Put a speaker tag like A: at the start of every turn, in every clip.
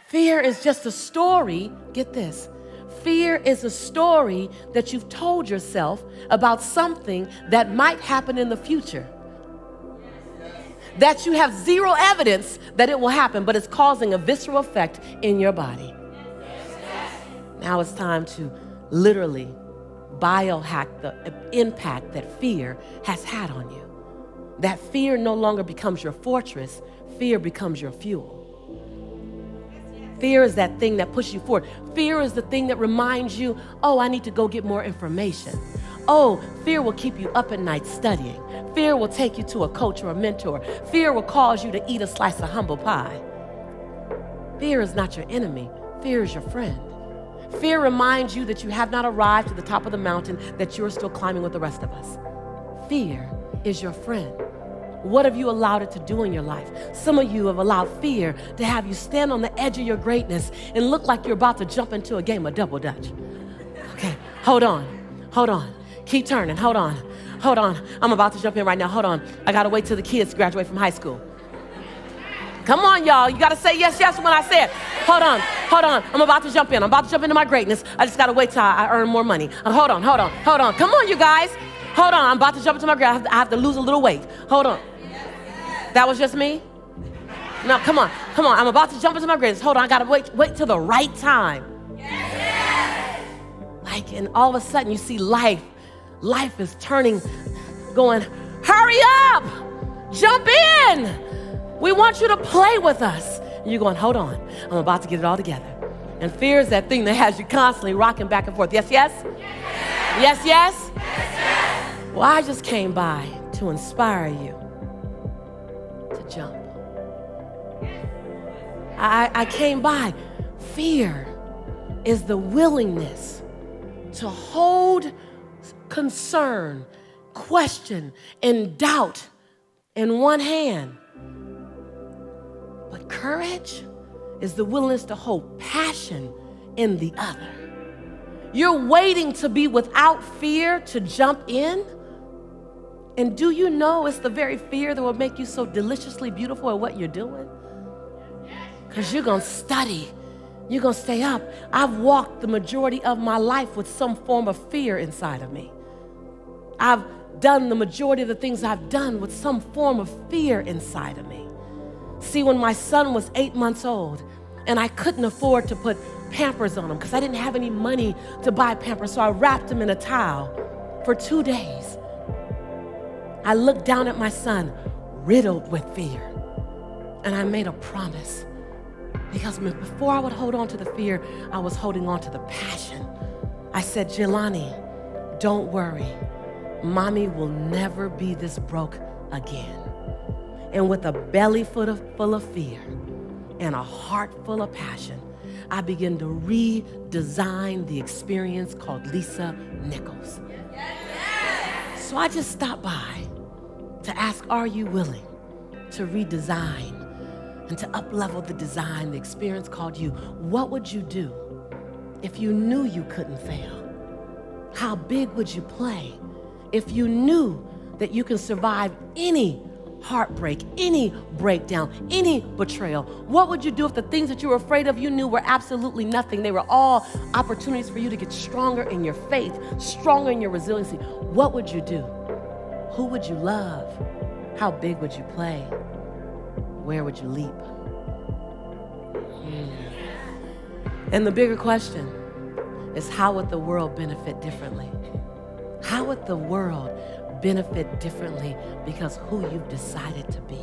A: Fear is just a story, get this, fear is a story that you've told yourself about something that might happen in the future. That you have zero evidence that it will happen, but it's causing a visceral effect in your body. Now it's time to literally biohack the impact that fear has had on you. That fear no longer becomes your fortress, fear becomes your fuel. Fear is that thing that pushes you forward. Fear is the thing that reminds you, oh, I need to go get more information. Oh, fear will keep you up at night studying. Fear will take you to a coach or a mentor. Fear will cause you to eat a slice of humble pie. Fear is not your enemy. Fear is your friend. Fear reminds you that you have not arrived to the top of the mountain, that you are still climbing with the rest of us. Fear is your friend. What have you allowed it to do in your life? Some of you have allowed fear to have you stand on the edge of your greatness and look like you're about to jump into a game of double dutch. Okay, hold on. Keep turning, hold on. I'm about to jump in right now, hold on. I gotta wait till the kids graduate from high school. Come on, y'all, you gotta say yes when I say it. Hold on, I'm about to jump in. I'm about to jump into my greatness. I just gotta wait till I earn more money. Hold on. Come on, you guys. Hold on, I'm about to jump into my greatness. I have to lose a little weight. Hold on. That was just me? No, come on. I'm about to jump into my greatness. Hold on, I gotta wait till the right time. Like, and all of a sudden you see life is turning, going, hurry up, jump in. We want you to play with us. And you're going, hold on, I'm about to get it all together. And fear is that thing that has you constantly rocking back and forth. Yes? Yes? Well, I just came by to inspire you to jump. I came by. Fear is the willingness to hold concern, question, and doubt in one hand. But courage is the willingness to hold passion in the other. You're waiting to be without fear to jump in. And do you know it's the very fear that will make you so deliciously beautiful at what you're doing? Because you're going to study. You're going to stay up. I've walked the majority of my life with some form of fear inside of me. I've done the majority of the things I've done with some form of fear inside of me. See, when my son was 8 months old and I couldn't afford to put Pampers on him because I didn't have any money to buy Pampers, so I wrapped him in a towel for 2 days. I looked down at my son, riddled with fear, and I made a promise. Because before I would hold on to the fear, I was holding on to the passion. I said, Jelani, don't worry. Mommy will never be this broke again. And with a belly full of fear and a heart full of passion, I began to redesign the experience called Lisa Nichols. So I just stopped by to ask, are you willing to redesign and to up-level the design, the experience called you? What would you do if you knew you couldn't fail? How big would you play if you knew that you can survive any heartbreak, any breakdown, any betrayal? What would you do if the things that you were afraid of you knew were absolutely nothing? They were all opportunities for you to get stronger in your faith, stronger in your resiliency. What would you do? Who would you love? How big would you play? Where would you leap? And the bigger question is, how would the world benefit differently? How would the world benefit differently because who you've decided to be?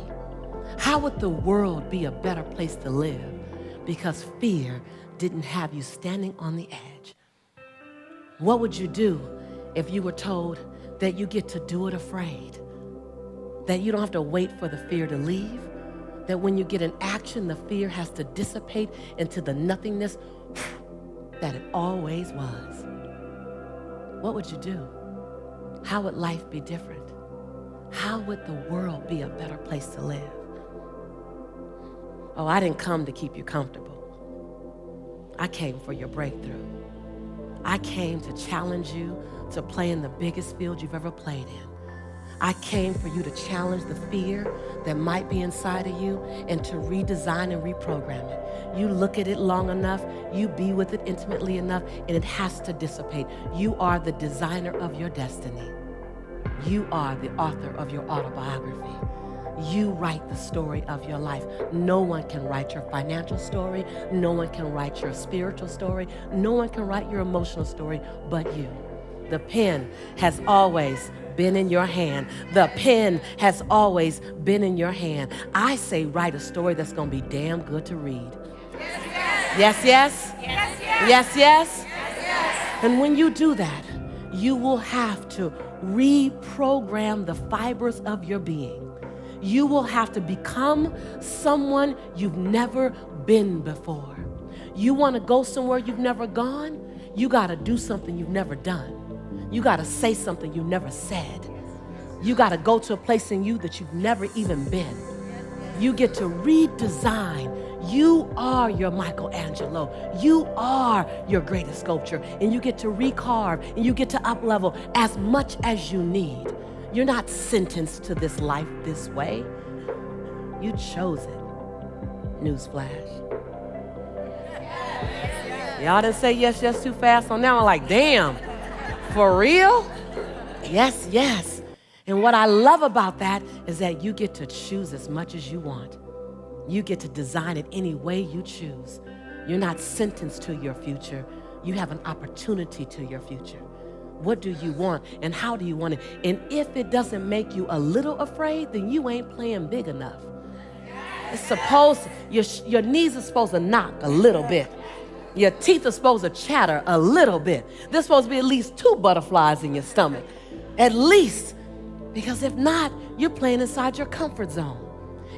A: How would the world be a better place to live because fear didn't have you standing on the edge? What would you do if you were told that you get to do it afraid? That you don't have to wait for the fear to leave? That when you get an action, the fear has to dissipate into the nothingness that it always was? What would you do? How would life be different? How would the world be a better place to live? Oh, I didn't come to keep you comfortable. I came for your breakthrough. I came to challenge you to play in the biggest field you've ever played in. I came for you to challenge the fear that might be inside of you and to redesign and reprogram it. You look at it long enough, you be with it intimately enough, and it has to dissipate. You are the designer of your destiny. You are the author of your autobiography. You write the story of your life. No one can write your financial story. No one can write your spiritual story. No one can write your emotional story but you. The pen has always been in your hand. The pen has always been in your hand. I say write a story that's going to be damn good to read. Yes, yes? Yes, yes? Yes, yes? Yes. And when you do that, you will have to reprogram the fibers of your being. You will have to become someone you've never been before. You want to go somewhere you've never gone? You got to do something you've never done. You got to say something you've never said. You got to go to a place in you that you've never even been. You get to redesign. You are your Michelangelo. You are your greatest sculpture. And you get to recarve and you get to up-level as much as you need. You're not sentenced to this life this way. You chose it. Newsflash. Y'all didn't say yes, yes too fast on that one. Like, damn, for real? Yes, yes. And what I love about that is that you get to choose as much as you want. You get to design it any way you choose. You're not sentenced to your future. You have an opportunity to your future. What do you want and how do you want it? And if it doesn't make you a little afraid, then you ain't playing big enough. It's supposed, your knees are supposed to knock a little bit. Your teeth are supposed to chatter a little bit. There's supposed to be at least 2 butterflies in your stomach. At least. Because if not, you're playing inside your comfort zone.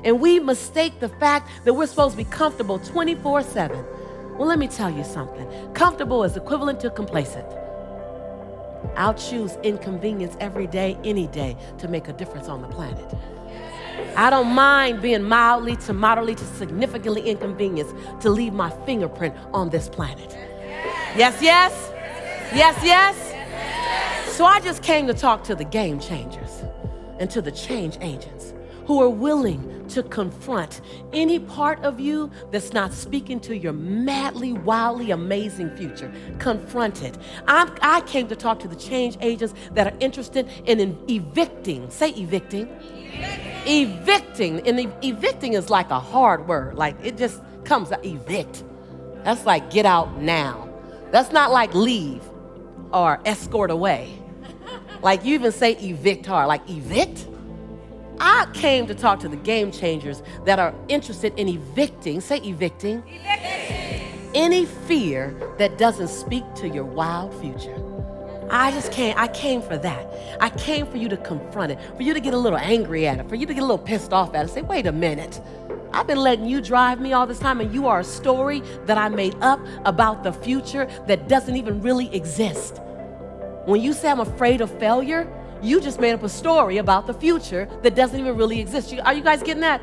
A: And we mistake the fact that we're supposed to be comfortable 24/7. Well, let me tell you something. Comfortable is equivalent to complacent. I'll choose inconvenience every day, any day, to make a difference on the planet. I don't mind being mildly to moderately to significantly inconvenienced to leave my fingerprint on this planet. Yes, yes? Yes, yes? So I just came to talk to the game changers and to the change agents who are willing to confront any part of you that's not speaking to your madly, wildly, amazing future. Confront it. I came to talk to the change agents that are interested in evicting. Say evicting. Evicting. And evicting is like a hard word. Like it just comes out, evict. That's like get out now. That's not like leave or escort away. Like you even say evict hard, like evict. I came to talk to the game changers that are interested in evicting, say evicting, any fear that doesn't speak to your wild future. I came for that. I came for you to confront it, for you to get a little angry at it, for you to get a little pissed off at it. Say, wait a minute. I've been letting you drive me all this time, and you are a story that I made up about the future that doesn't even really exist. When you say I'm afraid of failure, you just made up a story about the future that doesn't even really exist. Are you guys getting that?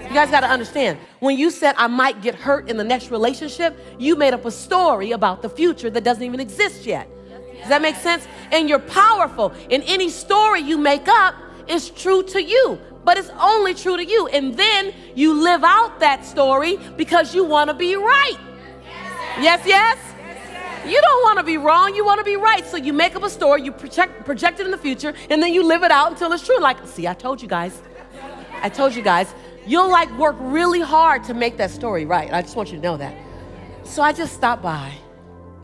A: You guys got to understand. When you said I might get hurt in the next relationship, you made up a story about the future that doesn't even exist yet. Does that make sense? And you're powerful. And any story you make up is true to you, but it's only true to you. And then you live out that story because you want to be right. Yes, yes? You don't want to be wrong, you want to be right. So you make up a story, you project it in the future, and then you live it out until it's true. Like, see, I told you guys. I told you guys. You'll like work really hard to make that story right. I just want you to know that. So I just stopped by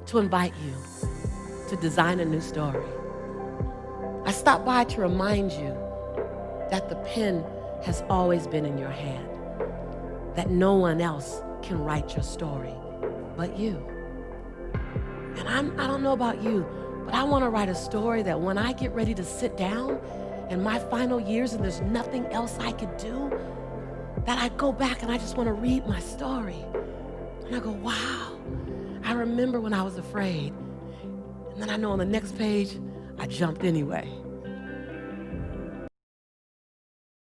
A: to invite you to design a new story. I stopped by to remind you that the pen has always been in your hand, that no one else can write your story but you. And I don't know about you, but I want to write a story that when I get ready to sit down in my final years and there's nothing else I could do, that I go back and I just want to read my story. And I go, wow, I remember when I was afraid. And then I know on the next page, I jumped anyway.